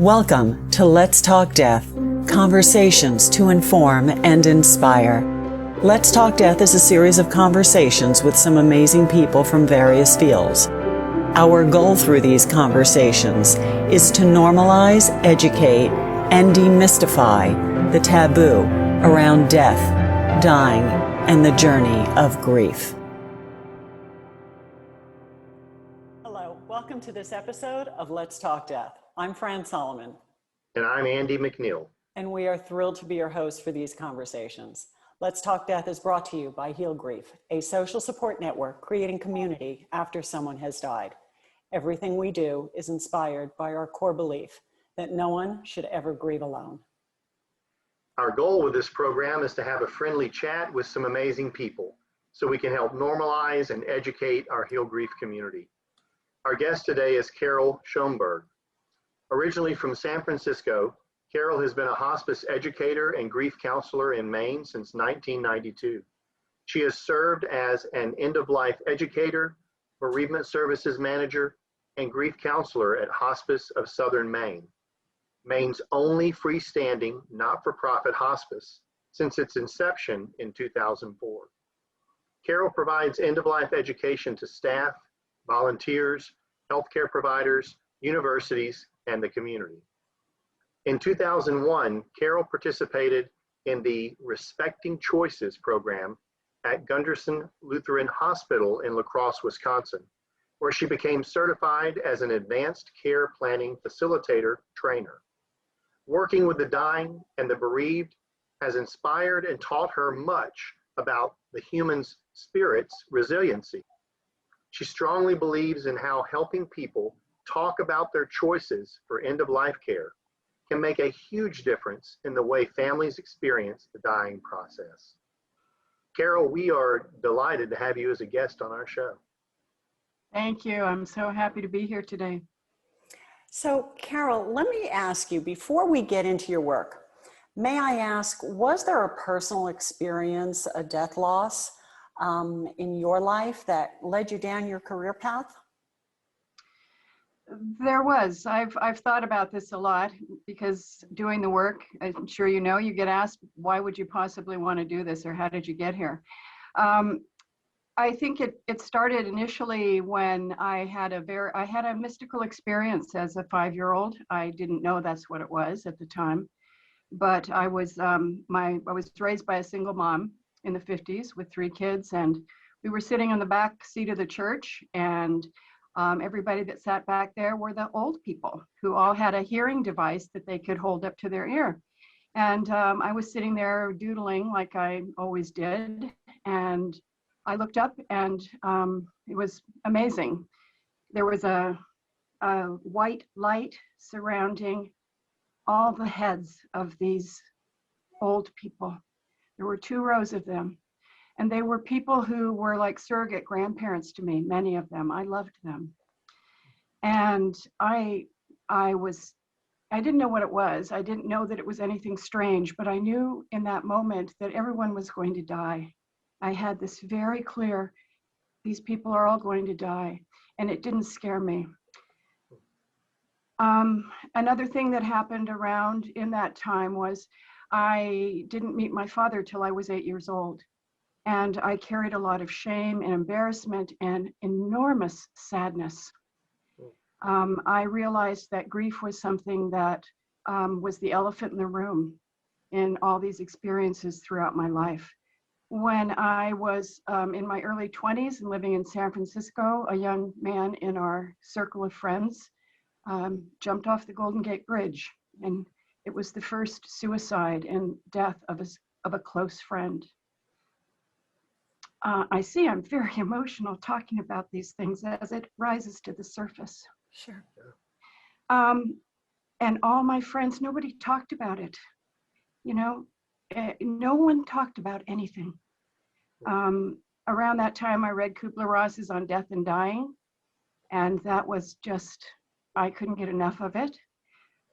Welcome to Let's Talk Death, conversations to inform and inspire. Let's Talk Death is a series of conversations with some amazing people from various fields. Our goal through these conversations is to normalize, educate, and demystify the taboo around death, dying, and the journey of grief. Hello, welcome to this episode of Let's Talk Death. I'm Fran Solomon. And I'm Andy McNeil. And we are thrilled to be your host for these conversations. Let's Talk Death is brought to you by Heal Grief, a social support network creating community after someone has died. Everything we do is inspired by our core belief that no one should ever grieve alone. Our goal with this program is to have a friendly chat with some amazing people so we can help normalize and educate our Heal Grief community. Our guest today is Carol Schoneberg. Originally from San Francisco, Carol has been a hospice educator and grief counselor in Maine since 1992. She has served as an End-of-Life Educator, Bereavement Services Manager, and grief counselor at Hospice of Southern Maine, Maine's only freestanding, not-for-profit hospice since its inception in 2004. Carol provides end-of-life education to staff, volunteers, healthcare providers, universities, and the community. In 2001, Carol participated in the Respecting Choices program at Gundersen-Lutheran Hospital in Crosse, Wisconsin, where she became certified as an advanced care planning facilitator trainer. Working with the dying and the bereaved has inspired and taught her much about the human's spirit's resiliency. She strongly believes in how helping people talk about their choices for end-of-life care can make a huge difference in the way families experience the dying process. Carol, we are delighted to have you as a guest on our show. Thank you. I'm so happy to be here today. So, Carol, let me ask you, before we get into your work, may I ask, was there a personal experience, a death loss in your life that led you down your career path? There was. I've thought about this a lot because doing the work, I'm sure you know, you get asked, why would you possibly want to do this, or how did you get here? I think it started initially when I had a mystical experience as a 5-year-old. I didn't know that's what it was at the time, but I was raised by a single mom in the 50s with 3 kids, and we were sitting in the back seat of the church, and everybody that sat back there were the old people who all had a hearing device that they could hold up to their ear. And I was sitting there doodling like I always did. And I looked up and it was amazing. There was a white light surrounding all the heads of these old people. There were 2 rows of them. And they were people who were like surrogate grandparents to me, many of them. I loved them. And I didn't know what it was. I didn't know that it was anything strange, but I knew in that moment that everyone was going to die. I had this very clear, these people are all going to die. And it didn't scare me. Another thing that happened around in that time was I didn't meet my father till I was 8 years old. And I carried a lot of shame and embarrassment and enormous sadness. I realized that grief was something that was the elephant in the room in all these experiences throughout my life. When I was in my early 20s and living in San Francisco, a young man in our circle of friends jumped off the Golden Gate Bridge. And it was the first suicide and death of a close friend. I see I'm very emotional talking about these things as it rises to the surface. Sure. And all my friends, nobody talked about it. You know, no one talked about anything. Around that time, I read Kubler-Ross's On Death and Dying, and that was just, I couldn't get enough of it.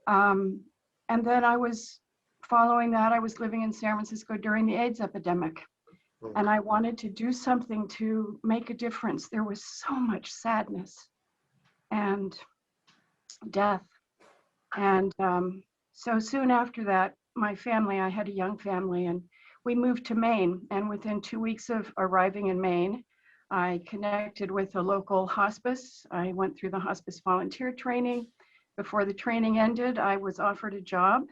And then I was following that, I was living in San Francisco during the AIDS epidemic. And I wanted to do something to make a difference. There was so much sadness and death. And so soon after that, my family, I had a young family, and we moved to Maine. And within 2 weeks of arriving in Maine, I connected with a local hospice. I went through the hospice volunteer training. Before the training ended, I was offered a job,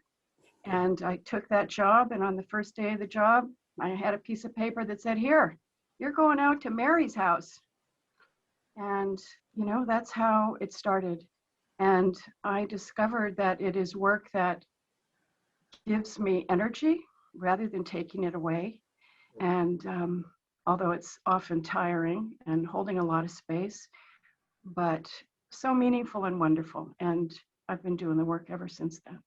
and I took that job. And on the first day of the job, I had a piece of paper that said, "Here, you're going out to Mary's house." And, you know, that's how it started. And I discovered that it is work that gives me energy rather than taking it away. And although it's often tiring and holding a lot of space, but so meaningful and wonderful. And I've been doing the work ever since then.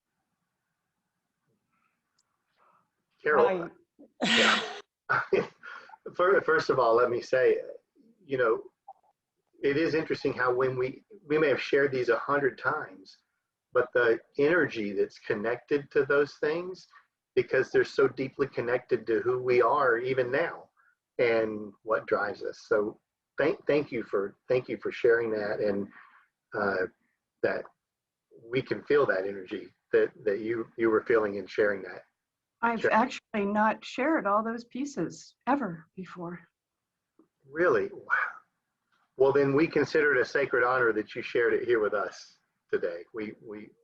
Carol, yeah. First of all, let me say, you know, it is interesting how when we may have shared these 100 times, but the energy that's connected to those things, because they're so deeply connected to who we are even now and what drives us. So thank you for sharing that, and that we can feel that energy that you were feeling in sharing that. I've actually not shared all those pieces ever before. Really? Wow. Well, then we consider it a sacred honor that you shared it here with us today. We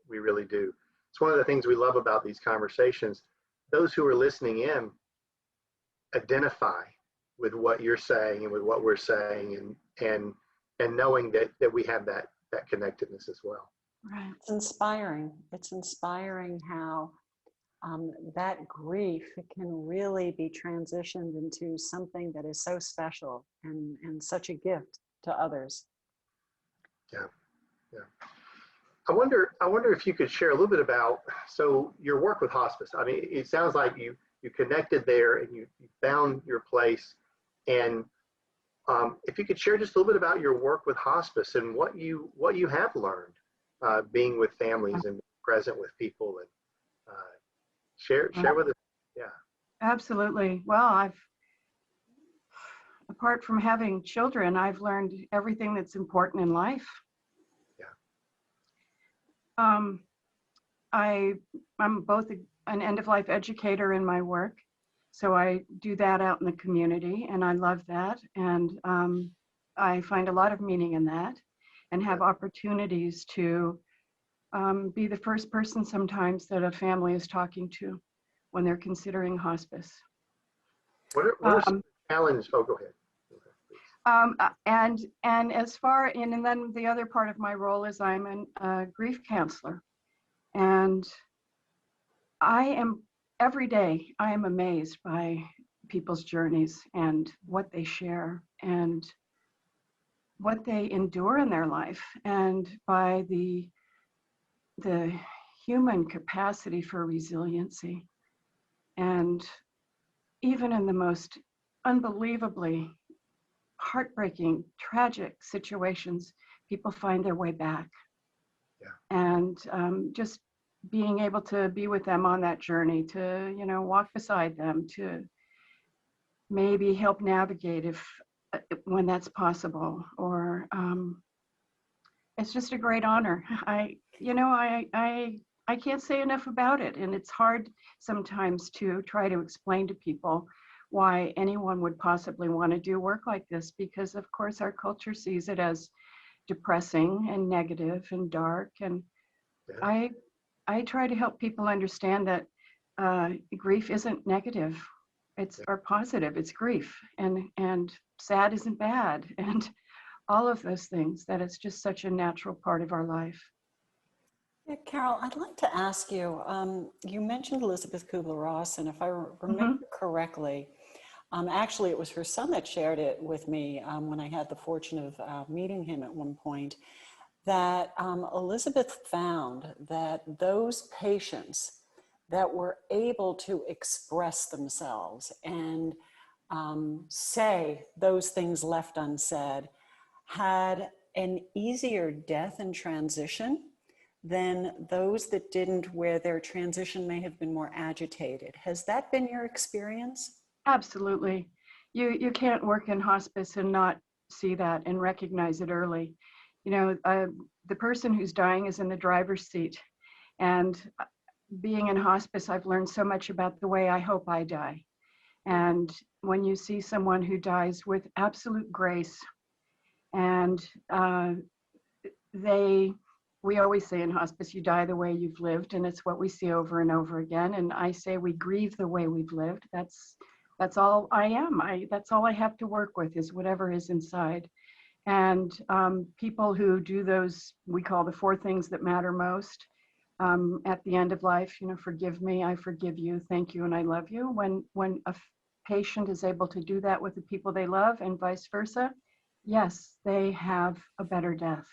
really do. It's one of the things we love about these conversations. Those who are listening in identify with what you're saying and with what we're saying, and knowing that we have that connectedness as well. Right. It's inspiring. It's inspiring how that grief can really be transitioned into something that is so special and such a gift to others. Yeah. I wonder if you could share a little bit about, so your work with hospice. I mean, it sounds like you connected there and you found your place. And if you could share just a little bit about your work with hospice and what you have learned being with families and present with people, and share with us. Yeah. Absolutely. Well, apart from having children, I've learned everything that's important in life. Yeah. I'm both an end-of-life educator in my work, so I do that out in the community, and I love that, and I find a lot of meaning in that, and have opportunities to be the first person sometimes that a family is talking to when they're considering hospice. What are some challenges? Oh, go ahead. And as far and then the other part of my role is I'm a grief counselor, and every day I am amazed by people's journeys and what they share and what they endure in their life, and by the human capacity for resiliency. And even in the most unbelievably heartbreaking, tragic situations, people find their way back. Yeah. And just being able to be with them on that journey, to, you know, walk beside them, to maybe help navigate when that's possible, or it's just a great honor. I can't say enough about it, and it's hard sometimes to try to explain to people why anyone would possibly want to do work like this, because of course our culture sees it as depressing and negative and dark, and I try to help people understand that grief isn't negative, or positive. It's grief, and sad isn't bad, and all of those things, that it's just such a natural part of our life. Yeah, Carol, I'd like to ask you, you mentioned Elizabeth Kubler-Ross, and if I remember correctly, actually it was her son that shared it with me when I had the fortune of meeting him at one point, that Elizabeth found that those patients that were able to express themselves and say those things left unsaid had an easier death and transition than those that didn't, where their transition may have been more agitated. Has that been your experience? Absolutely. You can't work in hospice and not see that and recognize it early. You know, the person who's dying is in the driver's seat, And being in hospice, I've learned so much about the way I hope I die. And when you see someone who dies with absolute grace, and we always say in hospice, you die the way you've lived, and it's what we see over and over again. And I say we grieve the way we've lived. That's all I am. That's all I have to work with, is whatever is inside. And people who do those, we call the 4 things that matter most, at the end of life, forgive me, I forgive you, thank you, and I love you. When a patient is able to do that with the people they love, and vice versa, yes, they have a better death.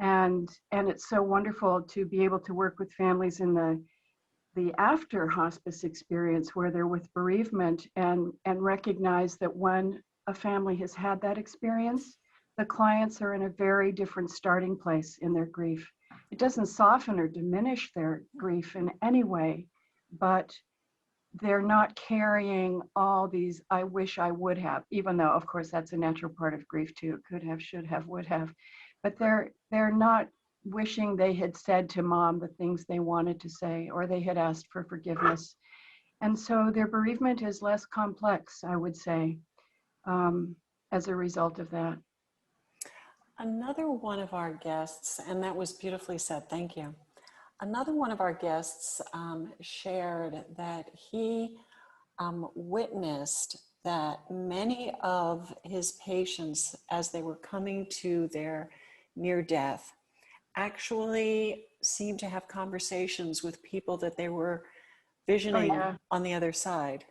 And it's so wonderful to be able to work with families in the after hospice experience, where they're with bereavement, and recognize that when a family has had that experience, the clients are in a very different starting place in their grief. It doesn't soften or diminish their grief in any way, but they're not carrying all these I wish I would have, even though of course that's a natural part of grief too, could have, should have, would have, but they're not wishing they had said to mom the things they wanted to say, or they had asked for forgiveness. And so their bereavement is less complex, I would say, as a result of that. Another one of our guests, and that was beautifully said, thank you. Another one of our guests shared that he witnessed that many of his patients, as they were coming to their near death, actually seemed to have conversations with people that they were visioning on the other side.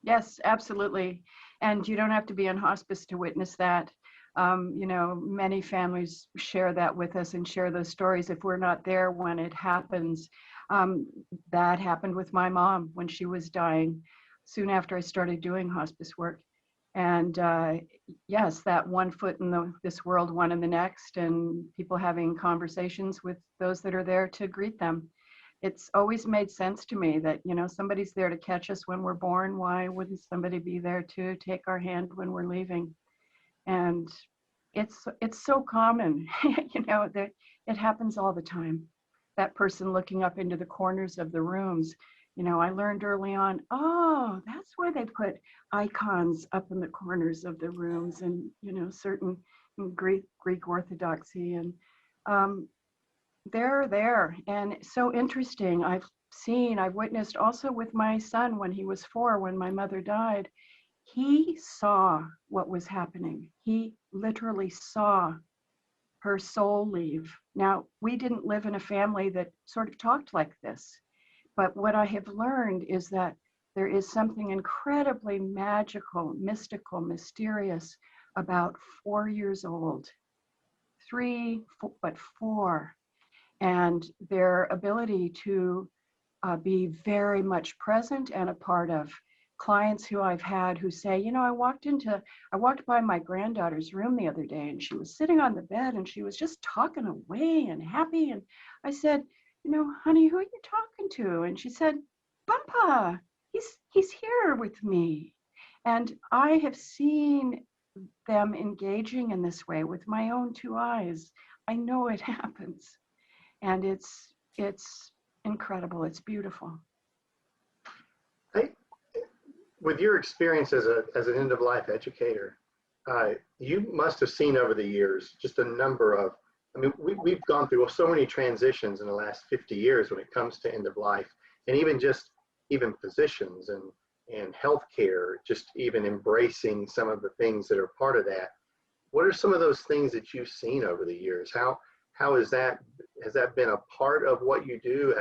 Yes, absolutely. And you don't have to be in hospice to witness that. Many families share that with us and share those stories if we're not there when it happens. That happened with my mom when she was dying, soon after I started doing hospice work. And yes, that one foot in this world, one in the next, and people having conversations with those that are there to greet them. It's always made sense to me that, somebody's there to catch us when we're born. Why wouldn't somebody be there to take our hand when we're leaving? And it's so common, that it happens all the time. That person looking up into the corners of the rooms. I learned early on, oh, that's why they put icons up in the corners of the rooms, and certain Greek Orthodoxy, and they're there. And so interesting. I've witnessed also with my son when he was 4, when my mother died. He saw what was happening. He literally saw her soul leave. Now, we didn't live in a family that sort of talked like this, but what I have learned is that there is something incredibly magical, mystical, mysterious about 4 years old, 3, but 4, and their ability to be very much present and a part of. Clients who I've had who say, I walked by my granddaughter's room the other day, and she was sitting on the bed and she was just talking away and happy. And I said, honey, who are you talking to? And she said, Bumpa, he's here with me. And I have seen them engaging in this way with my own 2 eyes. I know it happens. And it's incredible. It's beautiful. With your experience as an end-of-life educator, you must have seen over the years just a number of, we've gone through so many transitions in the last 50 years when it comes to end of life, and even physicians and healthcare, just even embracing some of the things that are part of that. What are some of those things that you've seen over the years? How has that been a part of what you do?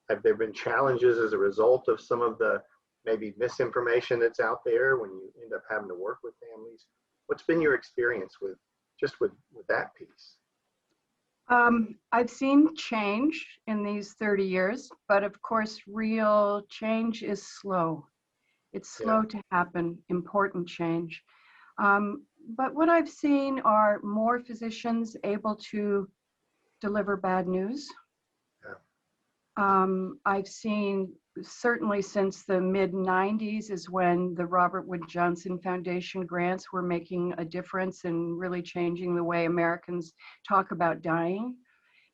Have there been challenges as a result of some of the maybe misinformation that's out there when you end up having to work with families? What's been your experience with that piece? I've seen change in these 30 years, but of course, real change is slow. It's slow to happen, important change. But what I've seen are more physicians able to deliver bad news. I've seen, certainly since the mid-90s is when the Robert Wood Johnson Foundation grants were making a difference in really changing the way Americans talk about dying.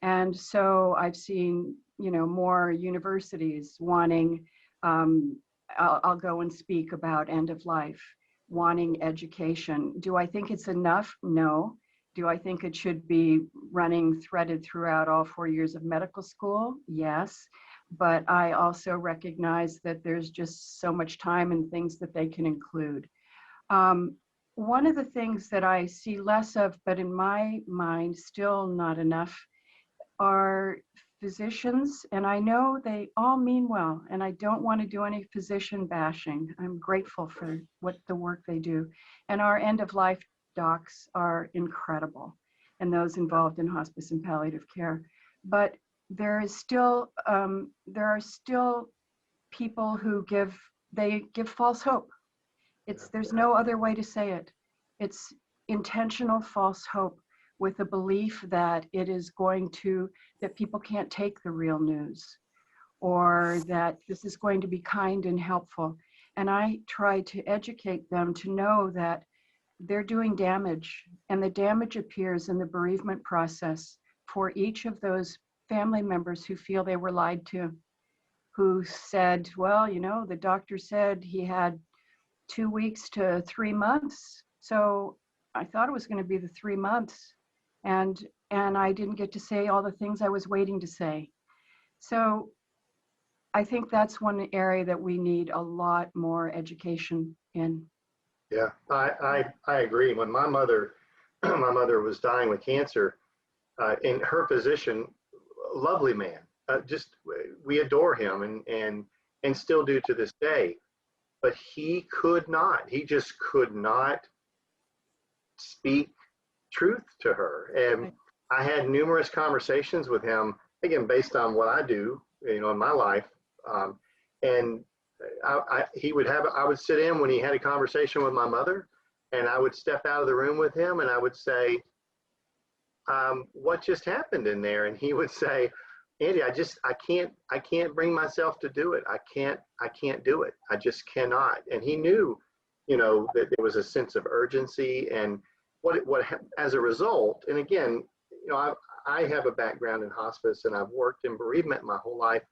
And so I've seen, more universities wanting, I'll go and speak about end of life, wanting education. Do I think it's enough? No. Do I think it should be running threaded throughout all 4 years of medical school? Yes. But I also recognize that there's just so much time and things that they can include. One of the things that I see less of, but in my mind still not enough, are physicians. And I know they all mean well, and I don't want to do any physician bashing. I'm grateful for what the work they do. And our end-of-life docs are incredible, and those involved in hospice and palliative care. But there are still people who give false hope. There's no other way to say it. It's intentional false hope with a belief that that people can't take the real news, or that this is going to be kind and helpful. And I try to educate them to know that they're doing damage, and the damage appears in the bereavement process for each of those family members who feel they were lied to, who said, well, the doctor said he had 2 weeks to 3 months. So I thought it was going to be the 3 months. And I didn't get to say all the things I was waiting to say. So I think that's one area that we need a lot more education in. Yeah, I agree. When my mother was dying with cancer, in her physician, lovely man, we adore him and still do to this day. But he just could not speak truth to her. And I had numerous conversations with him, again, based on what I do, in my life. And I would sit in when he had a conversation with my mother, and I would step out of the room with him, and I would say, what just happened in there? And he would say, Andy, I can't bring myself to do it. I can't do it. I just cannot. And he knew, that there was a sense of urgency, and what as a result, and again, I have a background in hospice, and I've worked in bereavement my whole life,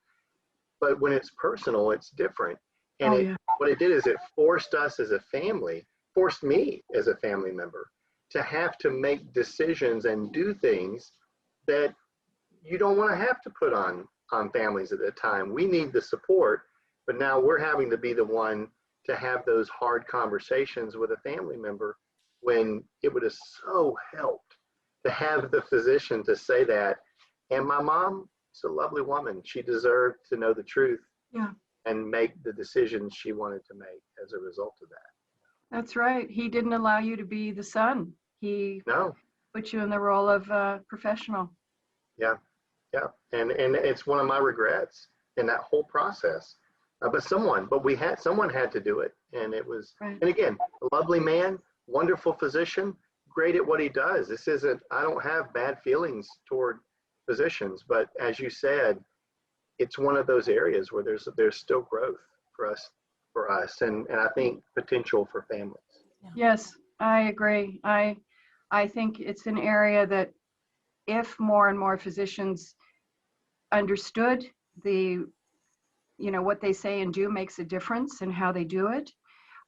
but when it's personal, it's different. And what it did is it forced me as a family member to have to make decisions and do things that you don't want to have to put on families at the time. We need the support, but now we're having to be the one to have those hard conversations with a family member, when it would have so helped to have the physician to say that. And my mom is a lovely woman. She deserved to know the truth and make the decisions she wanted to make as a result of that. That's right. He didn't allow you to be the son. He put you in the role of professional. Yeah. And it's one of my regrets in that whole process. But someone had to do it. And it was, and again, a lovely man, wonderful physician, great at what he does. I don't have bad feelings toward physicians, but as you said, it's one of those areas where there's still growth for us, and I think potential for families. Yes, I agree. I think it's an area that if more and more physicians understood what they say and do makes a difference in how they do it,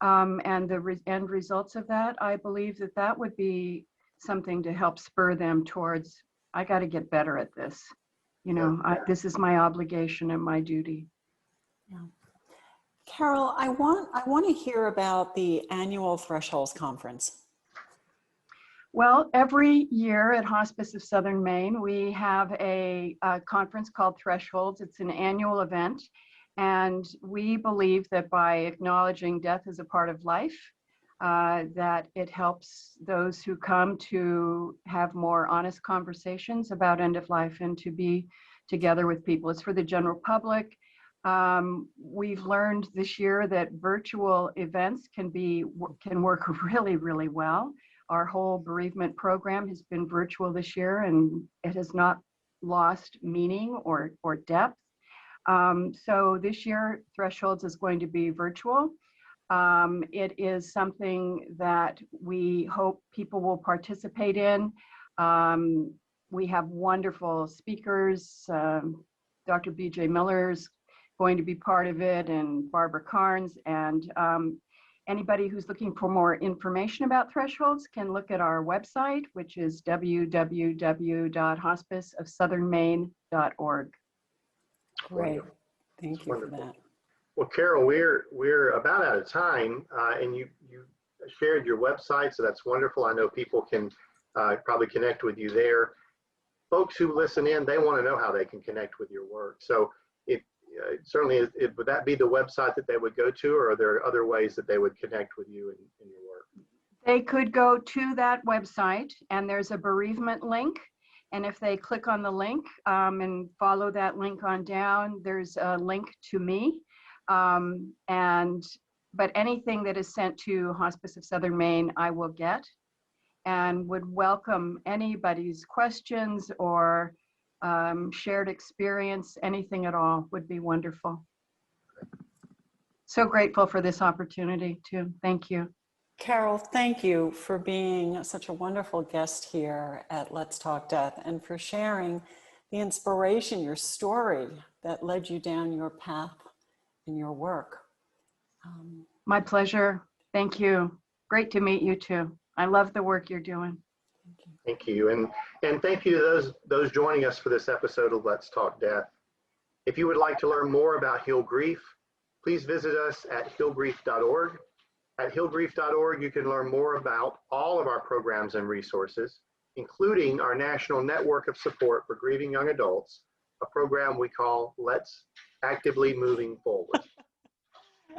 and the end results of that, I believe that would be something to help spur them towards, I got to get better at this. This is my obligation and my duty. Yeah. Carol, I want to hear about the annual Thresholds Conference. Well, every year at Hospice of Southern Maine, we have a conference called Thresholds. It's an annual event. And we believe that by acknowledging death as a part of life, that it helps those who come to have more honest conversations about end of life and to be together with people. It's for the general public. We've learned this year that virtual events can work really, really well. Our whole bereavement program has been virtual this year, and it has not lost meaning or depth. So this year, Thresholds is going to be virtual. It is something that we hope people will participate in. We have wonderful speakers. Dr. B.J. Miller's going to be part of it, and Barbara Carnes. And anybody who's looking for more information about thresholds can look at our website, which is www.hospiceofsouthernmaine.org. Great. Thank you Wonderful. for that. Well, Carol, we're about out of time, and you shared your website, so that's wonderful. I know people can probably connect with you there. Folks who listen in, they want to know how they can connect with your work. So if certainly, would that be the website that they would go to, or are there other ways that they would connect with you in your work? They could go to that website, and there's a bereavement link. And if they click on the link and follow that link on down, there's a link to me. But anything that is sent to Hospice of Southern Maine, I will get, and would welcome anybody's questions or shared experience. Anything at all would be wonderful. So grateful for this opportunity too. Thank you. Carol, thank you for being such a wonderful guest here at Let's Talk Death, and for sharing the inspiration, your story that led you down your path in your work. My pleasure. Thank you. Great to meet you too. I love the work you're doing. Thank you. And thank you to those joining us for this episode of Let's Talk Death. If you would like to learn more about Heal Grief, please visit us at healgrief.org. At healgrief.org, you can learn more about all of our programs and resources, including our national network of support for grieving young adults, a program we call Let's Actively Moving Forward.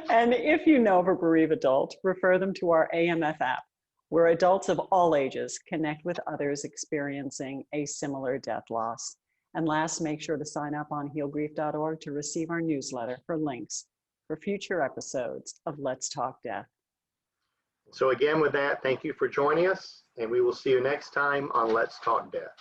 And if you know of a bereaved adult, refer them to our AMF app, where adults of all ages connect with others experiencing a similar death loss. And last, make sure to sign up on healgrief.org to receive our newsletter for links for future episodes of Let's Talk Death. So again, with that, thank you for joining us, and we will see you next time on Let's Talk Death.